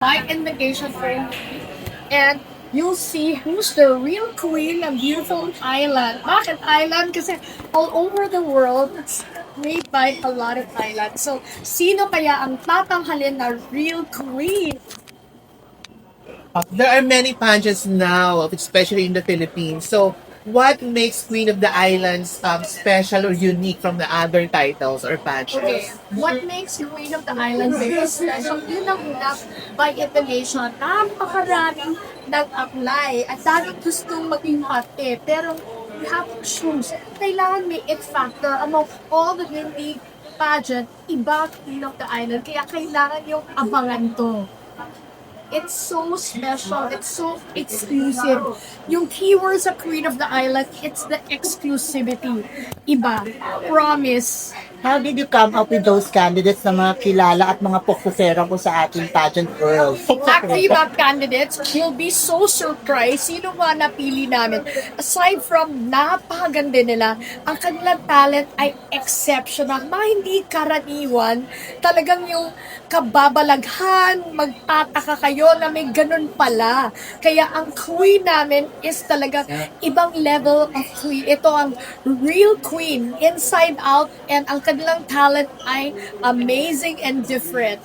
my invitation for and you'll see who's the real queen of beautiful island. Bakit island? Kasi all over the world, it's made by a lot of islands. So, sino kaya ang tatanghalin na real queen? There are many pageants now, especially in the Philippines. So, what makes Queen of the Islands special or unique from the other titles or pageants? Okay, what makes Queen of the Island very special? Unang-una, by invitation, napakaraming nag-apply at daming gustong maging ate. Pero you have to choose. Kailangan may it factor among all the unique pageant, iba Queen of the Island. Kaya kailangan yung abangan to. It's so special. It's so exclusive. Yung keywords sa Queen of the Island, it's the exclusivity. Iba. Promise. How did you come up with those candidates na mga kilala at mga pokusera ko sa ating pageant world? Actually, mga candidates, you'll be so surprised. Sino ba napili namin? Aside from napakaganda nila, ang kanilang talent ay exceptional. Mga hindi karaniwan. Talagang yung kababalaghan, magtataka kayo na may ganun pala. Kaya ang queen namin is talagang ibang level of queen. Ito ang real queen, inside out, and ang kanilang talent ay amazing and different.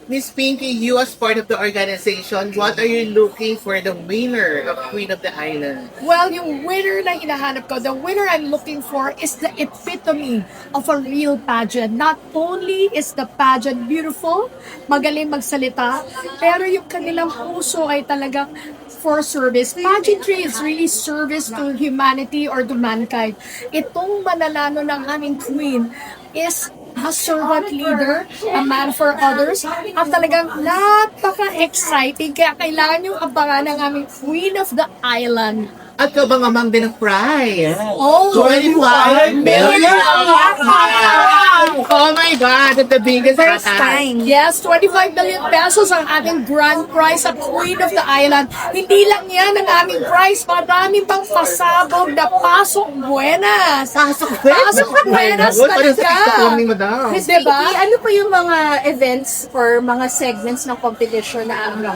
Miss Pinky, you as part of the organization, what are you looking for the winner of Queen of the Island? Well, yung winner na hinahanap ko, the winner I'm looking for is the epitome of a real pageant. Not only is the pageant beautiful, magaling magsalita, pero yung kanilang puso ay talagang for service. Pageantry is really service to humanity or to mankind. Itong mananalo ng aming queen is a servant leader, a man for others, at talagang napaka-exciting. Kaya kailangan yung abangan ng aming Queen of the Island. At kabang-amang din ang prize. Oh, 21 million! Oh my God! At the biggest first time. Yes, 25 million pesos ang ating grand prize sa Queen of the Island. Hindi lang yan ang aming prize. Marami pang pasabog na pasok buenas. Pasok buenas talaga. Madam. Diba? Ano pa yung mga events or mga segments ng competition na ano?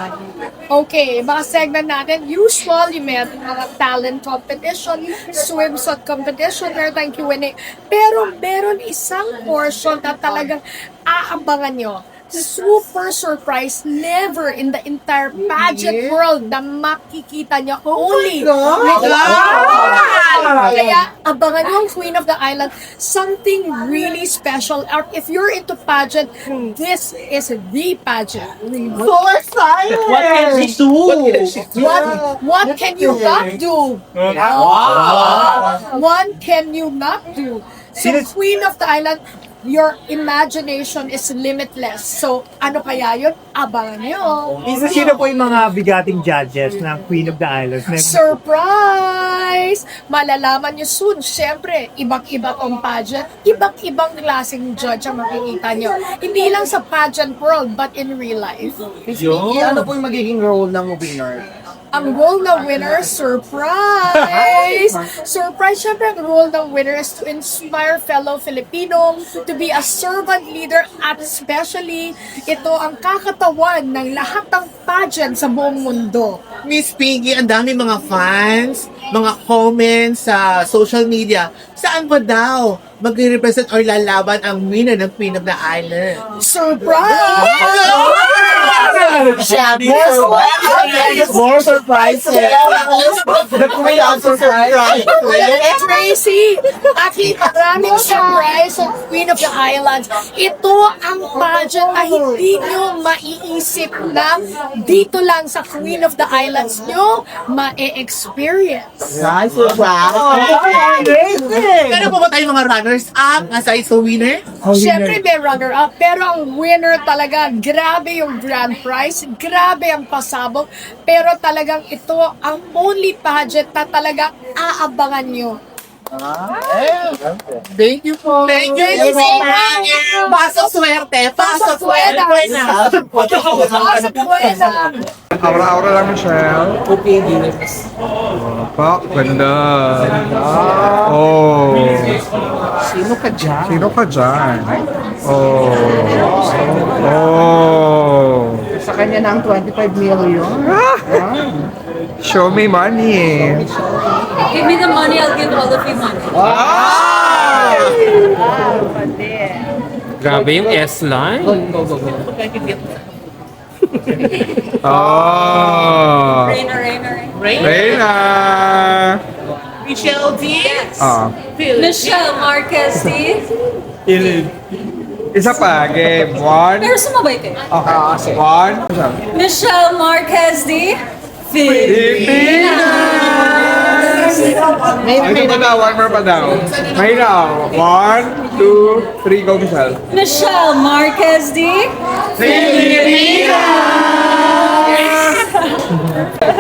Okay, mga segment natin, usual, yung mga talent competition, swimsuit competition, meron Q&A. Pero meron isang portion na talagang aabangan nyo. Super surprise, never in the entire pageant world na makikita nyo. Only. Kaya abangan nyo ang Queen of the Island, something really special. Or if you're into pageant, this is the pageant. So excited! What can she do? What can you not do? What can you not do? So, Queen of the Island, your imagination is limitless. So, ano kaya yun? Abangan nyo. Sino po yung mga bigating judges ng Queen of the Islands? Surprise! Malalaman nyo soon. Siyempre, ibang-iba tong pageant. Ibang-ibang klaseng judge ang makikita nyo. Hindi lang sa pageant world, but in real life. Ano po yung magiging role ng winner? Ang role ng winner, surprise! Surprise, syempre ang role ng winner is to inspire fellow Filipino to be a servant leader at especially ito ang kakatawan ng lahat ng pageant sa buong mundo. Miss Pinky, ang dami mga fans, mga comments sa social media. Saan ba daw magre-represent or lalaban ang winner ng Queen of the Island? Surprise! More surprises! The queen of surprise! Tracy, actually maraming surprise sa Queen of the Islands. Ito ang pageant na hindi nyo maiisip na dito lang sa Queen of the Islands nyo ma-experience. Nice surprise! Pero po ba tayong mga runners-up aside sa winner? Siyempre may runner-up, pero ang winner talaga, grabe yung grand prize, grabe ang pasabog, pero talagang ito ang only pageant na talagang aabangan nyo. Thank you po! Thank you so much! Pasok swerte! Pasok swerte! Pasok buena! Aura-aura lang, Michelle. Okay, Guinness. Pa, ganda. Oh. Sino ka dyan? Sino ka dyan? Oh. Oh. Sa kanya ng 25 million. Show me money. Give me the money, I'll give all of you money. Grabe yung S-line. Oh. Raina, Raina, Raina. Reyna. Michelle D. Oh. Michelle Marquez, D. Isa pa, game. One. Pero sumabay kayo. Okay. One. Michelle Marquez, D. Pilipinas! Ito pa daw, one more pa daw. May now. 1, 2, 3, go Michelle. Michelle Marquez, D.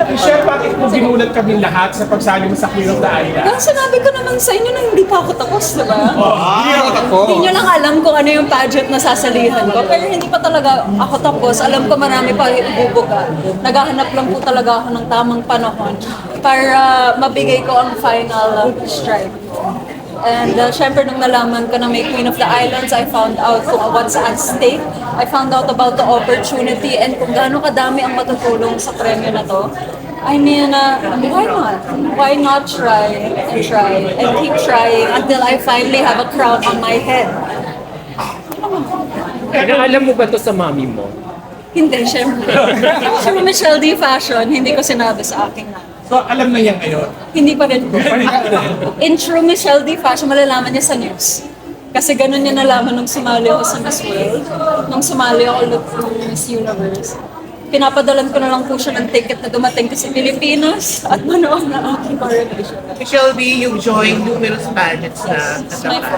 Michelle, bakit mo ginulat kami lahat sa pagsali mo sa Queen of the Island? Ang sinabi ko naman sa inyo na hindi pa ako tapos, di ba? Hindi ako ako. Hindi nyo lang alam kung ano yung pageant na sasalihan ko. Pero hindi pa talaga ako tapos. Alam ko marami pa ibubuga. Naghahanap lang po talaga ako ng tamang panahon para mabigay ko ang final strike. And syempre nung nalaman ko na may Queen of the Islands, I found out kung what's at stake. I found out about the opportunity and kung gaano kadami ang matutulong sa premyo na to. I mean, why not? Why not try and keep trying until I finally have a crown on my head? Alam mo ba to sa mami mo? Hindi, syempre. Syempre Michelle D. Fashion, hindi ko sinabi sa aking nanay. So, alam na yan ngayon. Hindi pa rin. In true Michelle D. Fashion, malalaman niya sa news. Kasi ganun niya nalaman nung sumali ako sa Miss World, nung sumali ako ulit sa Miss Universe. Pinapadalan ko na lang po siya ng ticket na dumating ko sa Pilipinas at manood na aking coronation. Michelle B, you've joined numerous pageants na kasama.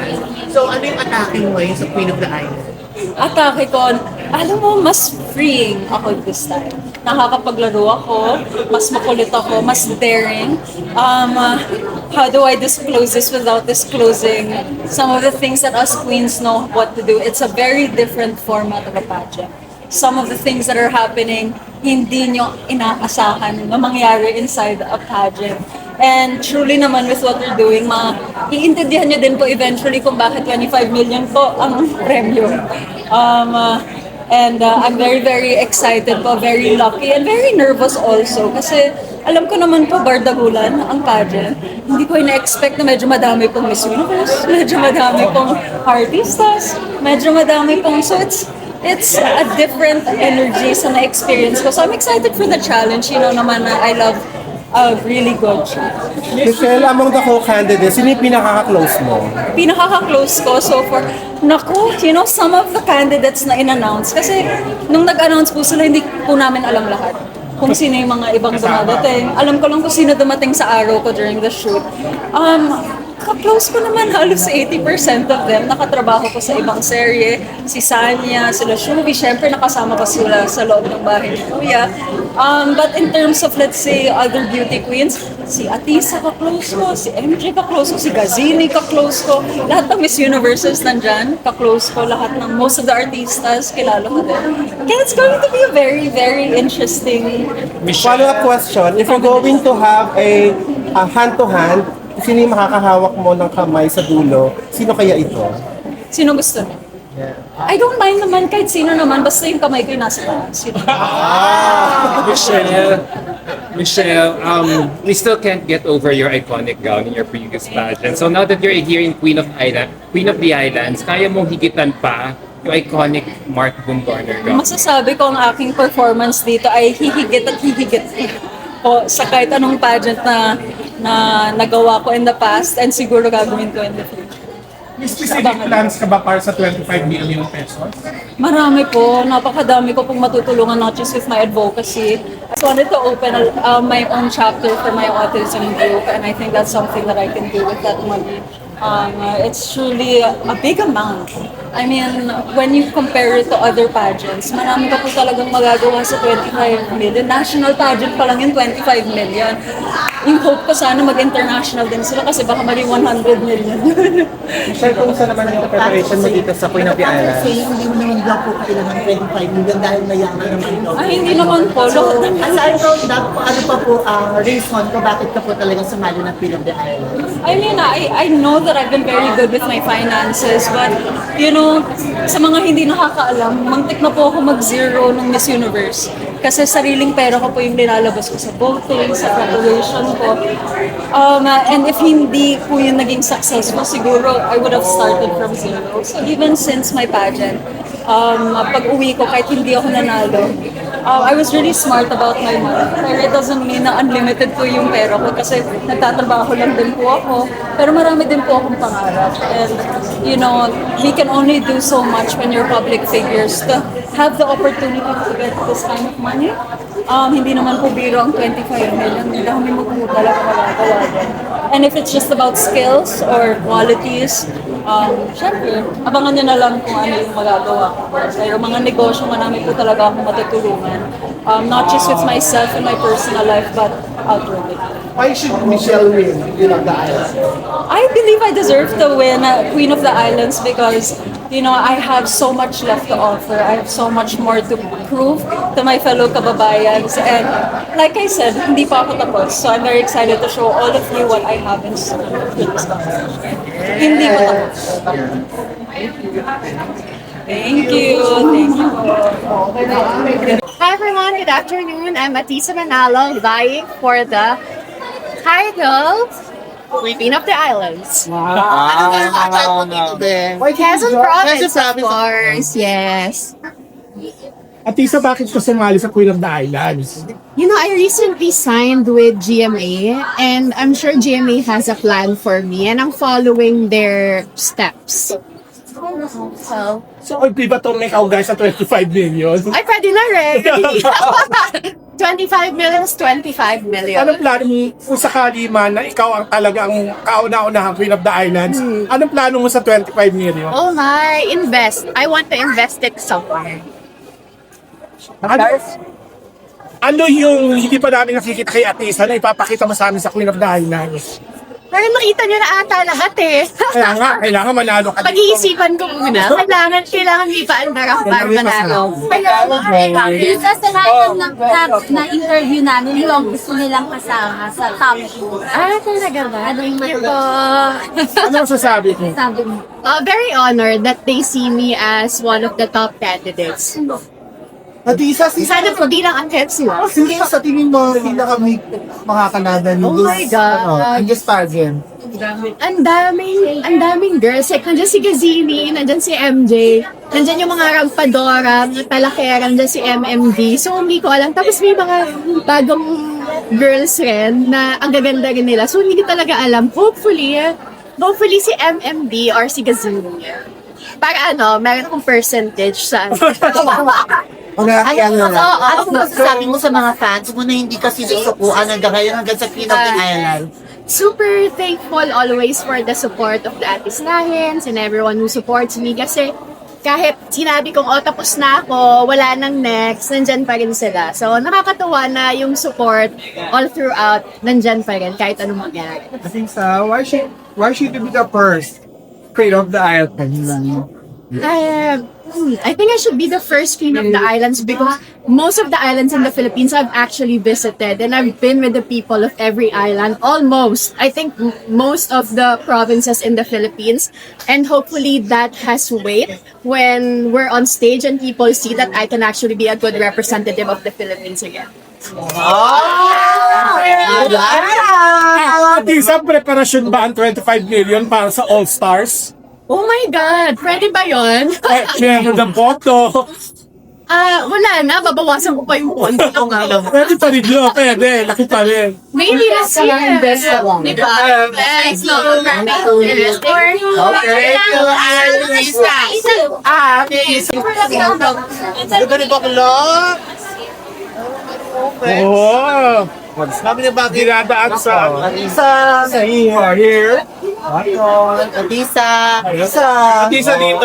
So, ano yung atake mo ngayon sa Queen of the Island? Atake ko, alam mo, mas freeing ako this time. Nakakapaglaro ako, mas makulit ako, mas daring. How do I disclose this without disclosing some of the things that us queens know what to do? It's a very different format of a pageant. Some of the things that are happening, hindi nyo inaasahan na mangyari inside a pageant. And truly naman with what we're doing, iintindihan nyo din po eventually kung bakit 25 million po ang premyo. And I'm very, very excited po, very lucky, and very nervous also. Kasi alam ko naman po, bardagulan ang pageant. Hindi ko ina-expect na medyo madami pong Miss Universe, medyo madami pong artistas, medyo madami pong... So it's a different energy sa na-experience ko. So I'm excited for the challenge. You know naman na I love a really good show. Michelle, among the co-candidates, sino yung pinakaka-close mo? Pinakaka-close ko so far. Naku, you know, some of the candidates na in-announce. Kasi nung nag-announce po sila, hindi po namin alam lahat kung sino yung mga ibang dumadating. Alam ko lang kung sino dumating sa araw ko during the shoot. Ka-close ko naman halos 80% of them. Nakatrabaho ko sa ibang serye. Si Sanya, sila Shubi, syempre nakasama ko sila sa loob ng bahay ni Kuya. But in terms of, let's say, other beauty queens, si Atisa ka-close ko, si MJ ka-close ko, si Gazini ka-close ko. Lahat ng Miss Universes nandyan, ka-close ko. Lahat ng most of the artistas, kilala ko din. Kaya it's going to be a very, very interesting... Follow-up question, if you're going to have a hand-to-hand, sino yung makakahawak mo ng kamay sa dulo? Sino kaya ito? Sino gusto niyo? I don't mind naman kahit sino naman, basta yung kamay ko yung nasa taas. Michelle, we still can't get over your iconic gown in your previous pageant. So now that you're here in Queen of the Islands, kaya mong higitan pa yung iconic Mark Bumgarner gown? Masasabi ko ang aking performance dito ay hihigit at hihigit po sa kahit anong pageant na nagawa ko in the past and siguro gagawin ko in the future. May specific plans ka ba para sa 25 million pesos? Marami po. Napakadami ko pong matutulungan not just with my advocacy. I just wanted to open my own chapter for my autism group and I think that's something that I can do with that money. It's truly a big amount. I mean, when you compare it to other pageants, marami ka po talagang magagawa sa 25 million. National pageant pa lang yung 25 million. Yung hope ko sana mag-international din sila kasi baka maging 100 million. Michelle, kung saan naman yung preparation mo dito sa Queen of the Islands? Hindi mo naman hindi lang po kailangan 25 million dahil mayaman naman ito. Ay, hindi naman po. So, aside from that, ano pa po ang reason ko bakit ka po talaga sumali ng Queen of the Islands? I mean, I know that I've been very good with my finances, but, you know, sa mga hindi nakakaalam, muntik na po ako mag-zero ng Miss Universe. Kasi sariling pera ko po yung nilalabas ko sa voting, sa preparation ko. And if hindi po yung naging successful, siguro I would have started from zero. So even since my pageant, pag uwi ko, kahit hindi ako nanalo, I was really smart about my money. Pero it doesn't mean na unlimited po yung pera ko kasi nagtatrabaho lang din po ako. Pero marami din po akong pangarap. And, you know, we can only do so much when you're public figures to have the opportunity to get this kind of money. Hindi naman po biro ang 25 million. Hindi dami mo po talaga magagawa din. And if it's just about skills or qualities, syempre, abangan nyo na lang kung ano yung magagawa ko. Pero mga negosyo, marami po talaga akong matutulungan. Not just with myself and my personal life, but outwardly. Why should Michelle win Queen of the Islands? I believe I deserve to win Queen of the Islands because, you know, I have so much left to offer. I have so much more to prove to my fellow kababayans. And like I said, hindi pa ako tapos. So I'm very excited to show all of you what I have in store for this competition. Hindi pa tapos. Thank you. Thank you. Hi everyone, good afternoon. I'm Atisa Manalo, vying for the title Queen of the Islands. Quezon Province, of course, yes. Atisa, bakit ka sumali sa Queen of the Islands? You know, I recently signed with GMA and I'm sure GMA has a plan for me and I'm following their steps. So, di ba itong ikaw guys sa 25 million? Ay, pwede na rin. 25 million is 25 million. Anong plano mo kung sakali man na ikaw ang talagang kauna-unahang Queen of the Islands? Anong plano mo sa 25 million? Oh my, invest. I want to invest it somewhere. Ano yung hindi pa namin nakikita kay Atisa na ipapakita mo sa amin sa Queen of the Islands? Pero nakita niyo na ata lahat eh. Kailangan manalo ka dito. Pag-iisipan ko muna. Kailangan ipaandar ako para manalo. Isa sa lahat na interview namin, yung gusto nilang kasama sa top 2. Ah, talaga ba? Anong Ano masasabi mo? sabi mo? Very honored that they see me as one of the top candidates. Atisa, Sana po di lang ang sila. sino sa tingin mo pinaka-may makakalaban Oh my God. in this pageant? Ang daming girls. Like, nandiyan si Gazini, nandiyan si MJ, nandiyan yung mga rampadora, mga talakera, nandiyan si MMD. So, hindi ko alam. Tapos may mga bagong girls rin na ang gaganda rin nila. So, hindi ko talaga alam. Hopefully si MMD or si Gazini. Para meron akong percentage sa Ano masasabi mo sa mga fans mo na hindi ka sinusukuan hanggang ngayon hanggang sa Queen of the Islands? super thankful always for the support of the Atis Lahens and everyone who supports me kasi kahit sinabi kong, tapos na ako, wala nang next, nandyan pa rin sila. So, nakakatuwa na yung support all throughout, nandyan pa rin kahit anong mangyari. I think so. Why should you be the first Queen of the Islands? I think I should be the first Queen of the Islands because most of the islands in the Philippines I've actually visited and I've been with the people of every island, almost. I think most of the provinces in the Philippines, and hopefully that has weight when we're on stage and people see that I can actually be a good representative of the Philippines again. Atisa, preparasyon ba ang 25 million para sa All Stars? Oh my God! Pwede ba yun? Meron ng boto. Wala na. Babawasan ko pa yung konti. Pwede pa rin yun. Pwede. Laki pa rin. Maybe last year. Di ba? Let's go. Ganda ni Bakla! Oo. Sabi niya bakit? Dinadaan sa... Atisa! Here. Atisa! Atisa dito.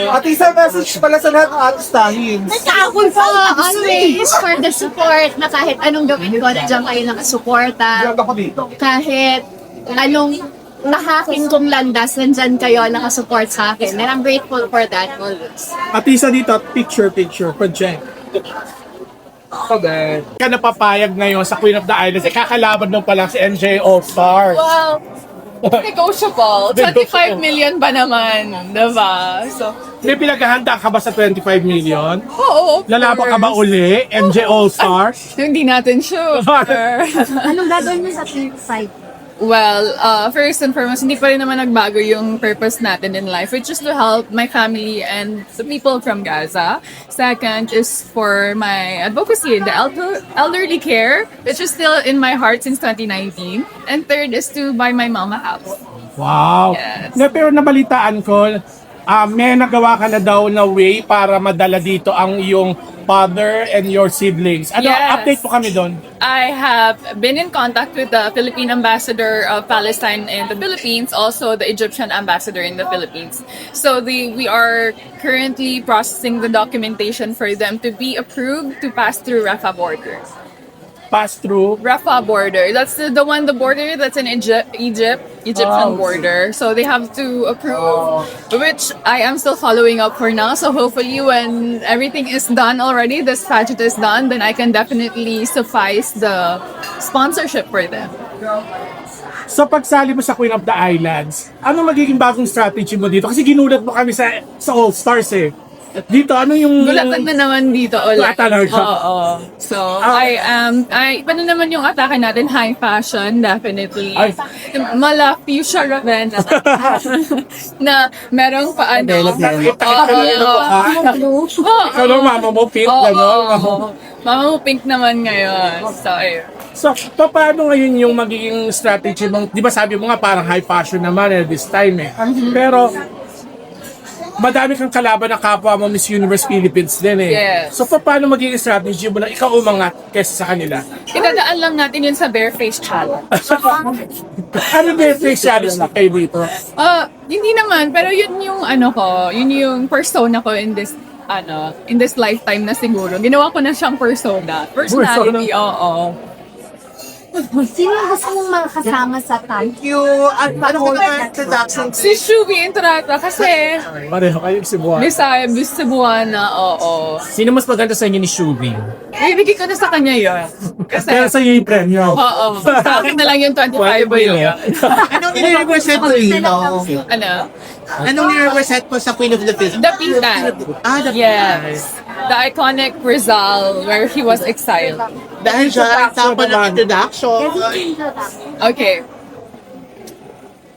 Atisa, message pala sa lahat ng artistahin. Takot po always for the support na kahit anong gawin ko, nandiyan kayo nakasuporta. Ako dito. Kahit anong nahaking kong landas, nandyan kayo, nakasupport sa akin. And I'm grateful for that always. At isa dito, picture project. Okay. Ka napapayag ngayon sa Queen of the Islands, kakalaban mo pa lang si MJ All-Stars. Well, negotiable. 25 million ba naman, diba? So, May pinaghahanda ka ba sa 25 million? oo. of Lalaban ka ba course. uli, MJ All-Stars? Hindi natin sure. Anong gagawin mo sa side? Well, first and foremost, hindi pa rin naman nagbago yung purpose natin in life, which is to help my family and the people from Gaza. Second is for my advocacy in the elderly care, which is still in my heart since 2019. And third is to buy my mama a house. Wow. Yes. Pero nabalitaan ko, may nagawa ka na daw na way para madala dito ang iyong father and your siblings. Ano, Yes. update po kami doon. I have been in contact with the Philippine ambassador of Palestine in the Philippines, also the Egyptian ambassador in the Philippines. So we are currently processing the documentation for them to be approved to pass through Rafah border. Pass through. Rafah border. That's the border that's in Egyptian border. So they have to approve, which I am still following up for now. So hopefully when everything is done already, this pageant is done, then I can definitely suffice the sponsorship for them. Sa pagsali mo sa Queen of the Islands, ano magiging bagong strategy mo dito? Kasi ginulat mo kami sa All-Stars eh. Dito, ano yung... Gulatan na naman dito ulit. Talaga? Oo. So, paano naman yung atake natin? High fashion, definitely. Ay. Mala fuchsia Ravenna. na merong paano. Ikaw lang, mama mo, pink, gano'n. Mama mo pink naman ngayon. So, ayun. So, paano ngayon yung magiging strategy mo? Di ba sabi mo nga parang high fashion naman this time eh. Pero, madami kang kalaban na kapwa mo Miss Universe Philippines din eh. Yes. So, paano magiging strategy mo na ikaw umangat kesa sa kanila? Idadaan lang natin yun sa Bareface Challenge. Ano ba yung face challenge na kayo dito? Hindi naman, pero yun yung yun yung persona ko in this lifetime na siguro. Ginawa ko na siyang personality, oo. Sino ang gusto mong makasama sa Thank you. Ano ko na introduction? Si Shubi Entrata kasi Pareho kayo Cebuano. Miss Cebuana, oo. Sino mas maganda sa inyo ni Shubi? Ibigay ko na sa kanya yun. Kasi, Pero sa iyo yung premyo. oo. Sa akin na lang yung 25 million. Anong nire-represent mo dito? Ano? Anong nire-represent mo sa Queen of the Philippines? The Pintan. The Yes. The iconic Rizal where he was exiled. Dahil siya, example ng introduction. Okay.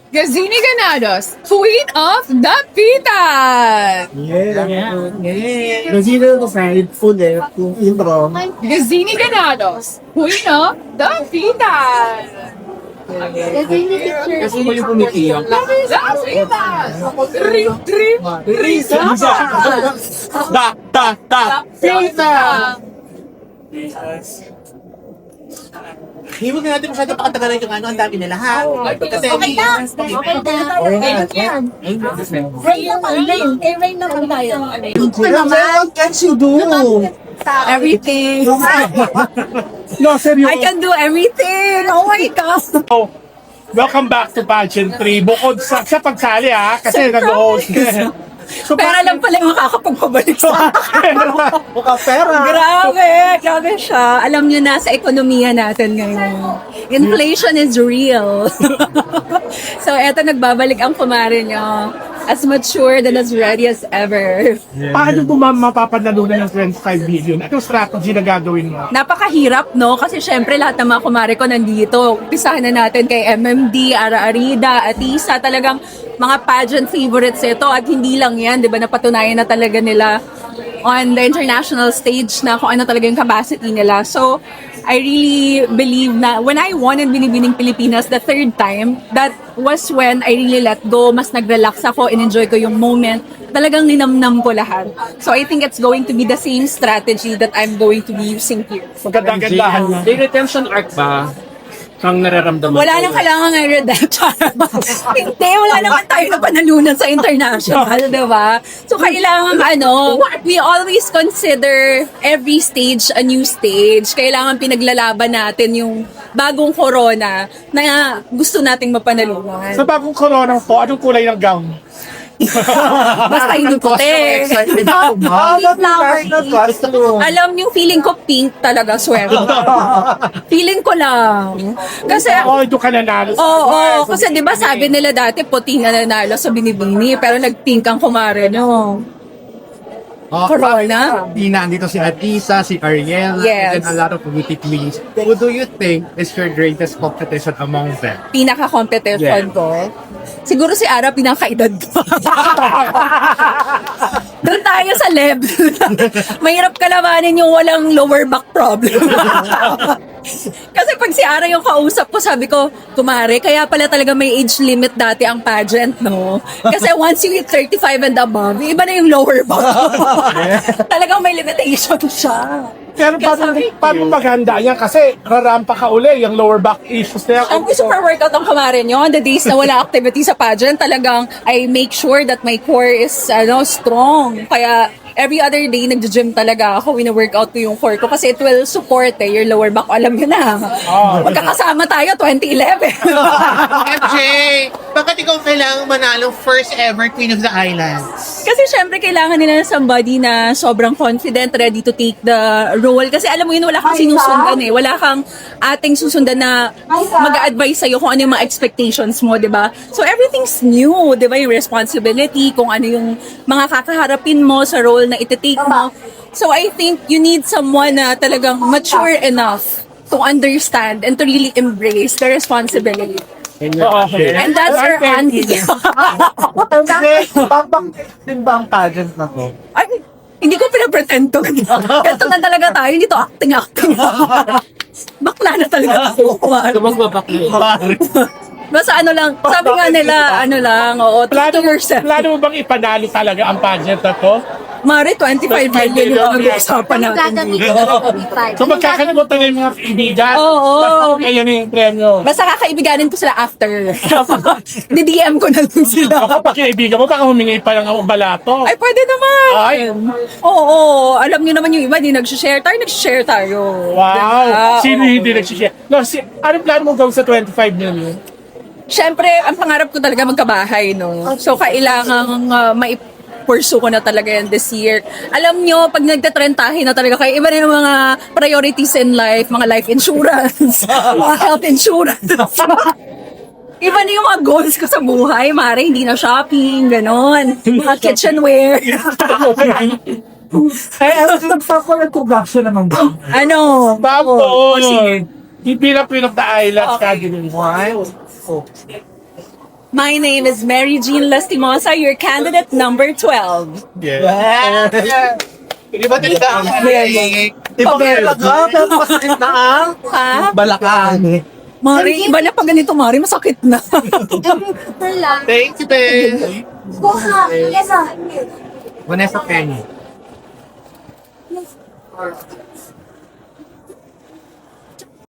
Gazini Ganados, Queen of the Pintan! Yeah. Rosino ko side, full eh, yung intro. Gazini Ganados, Queen of the Pintan! Kasi mo yung pumikiyak? The Pintan! Trip! Pintan! Hindi na natin masyado pakatagalan yung ang dami nila ha. Kasi okay na. Rain naman tayo. What can you do? Everything! No, seryoso. I can do everything! Oh my gosh! Welcome back to Pageantry. Bukod sa pagsali ha, kasi nag-host ka. So, Pera lang pala yung makakapagpabalik sa akin. Mukha pera. Grabe siya. Alam niyo na sa ekonomiya natin ngayon. Inflation is real. So, eto nagbabalik ang kumare niyo. As matured and as ready as ever. Paano mo mapapanalunan ng 25 billion? Anong strategy na gagawin mo? Napakahirap, no? Kasi syempre lahat ng mga kumare ko nandito. Umpisahan na natin kay MMD, Ara Arida, Atisa, talagang mga pageant favorites ito. At hindi lang yan, di ba? Napatunayan na talaga nila on the international stage na kung ano talaga yung capacity nila. So, I really believe na when I won in Binibining Pilipinas the third time, that was when I really let go. Mas nag-relax ako, in-enjoy ko yung moment. Talagang ninamnam ko lahat. So I think it's going to be the same strategy that I'm going to be using here. Maganda-gandahan na. May redemption arc ba? Kang nararamdaman Wala nang kailangan ng redemption. Hindi, wala naman tayo na panalunan sa international, di ba? So, kailangan we always consider every stage a new stage. Kailangan pinaglalaban natin yung bagong corona na gusto nating mapanalunan. Sa bagong corona po, anong kulay ng gown? Basta hindi puti. Alam yung feeling ko pink talaga, swear. Feeling ko lang. Kasi, Oh, ito ka nanalo. oo, kasi di ba sabi nila dati puti na nanalo sa binibini, pero nag-pink ang kumare nyo. Corona? Tina, andito si Atisa, si Ariel, Yes. and a lot of beauty queens. Who do you think is your greatest competition among them? Pinaka-competition ko. Siguro si Ara, pinaka-edad ko. Doon tayo sa level. Mahirap kalabanin yung walang lower back problem. Kasi pag si Ara yung kausap ko, sabi ko, kumare, kaya pala talaga may age limit dati ang pageant, no? Kasi once you hit 35 and above, iba na yung lower back. Talagang may limitation siya. Pero paano maghanda yan? Kasi rarampa ka uli, yung lower back issues na yan. Ang super workout ang kumare nyo, on the days na wala activity sa pageant, talagang I make sure that my core is strong. Kaya every other day, nag-gym talaga ako, wina-workout ko yung core ko kasi it will support your lower back. Alam nyo na. Magkakasama tayo, 2011. MJ, bakit ikaw kailangan manalong first ever Queen of the Islands? Kasi syempre, kailangan nila ng somebody na sobrang confident, ready to take the role. Kasi alam mo yun, wala kang sinusundan eh. Wala kang ating susundan na mag-a-advise sa'yo kung ano yung mga expectations mo, di ba? So everything's new, di ba? Yung responsibility, kung ano yung mga kakaharapin mo sa role na iti-take mo. So I think you need someone na talagang mature enough to understand and to really embrace the responsibility. And that's her auntie. Bakit din ba ang pageant na to? Ay, hindi ko pinapretend to. Ganito na talaga tayo. Hindi to acting. Bakla na talaga ako. Basta ano lang, sabi nga nila, ano lang, oo, true to yourself. Plano mo bang ipanalo talaga ang pageant na to? Mari, 25 million yung pag-uusapan natin dito. So magkakalimutan na yung mga kaibigan. Oo. Basta kayo na yung premyo. Basta kakaibiganin ko sila after. Di-DM ko na lang sila. Kapag kaibigan mo, baka humingi pa ng balato. Ay, pwede naman. Ay. Oo, alam niyo naman yung iba, di nag-share tayo, nag-share tayo. Wow! Diba? Sino hindi nagsishare? No, anong plano mo gawin sa 25 million? Siyempre, ang pangarap ko talaga magkabahay, no? So, kailangan pursue ko na talaga yan this year. Alam nyo, pag nagtatrentahe na talaga kayo, iba na yung mga priorities in life, mga life insurance, mga health insurance. Iba na yung mga goals ko sa buhay, Mare, hindi na shopping, ganon. Mga kitchenware. Ay, nagpa-production naman ba? Ano? Tapos, bilang Queen of the Islands, kagawin mo. My name is Mary Jean Lastimosa, your candidate number 12. Yeah. Hindi ba talaga ang Iba kayo tapos na ang Ha? Balacan. Mari, iba na pag ganito, Mari, masakit na. Thank you, Ben. Vanessa Penny.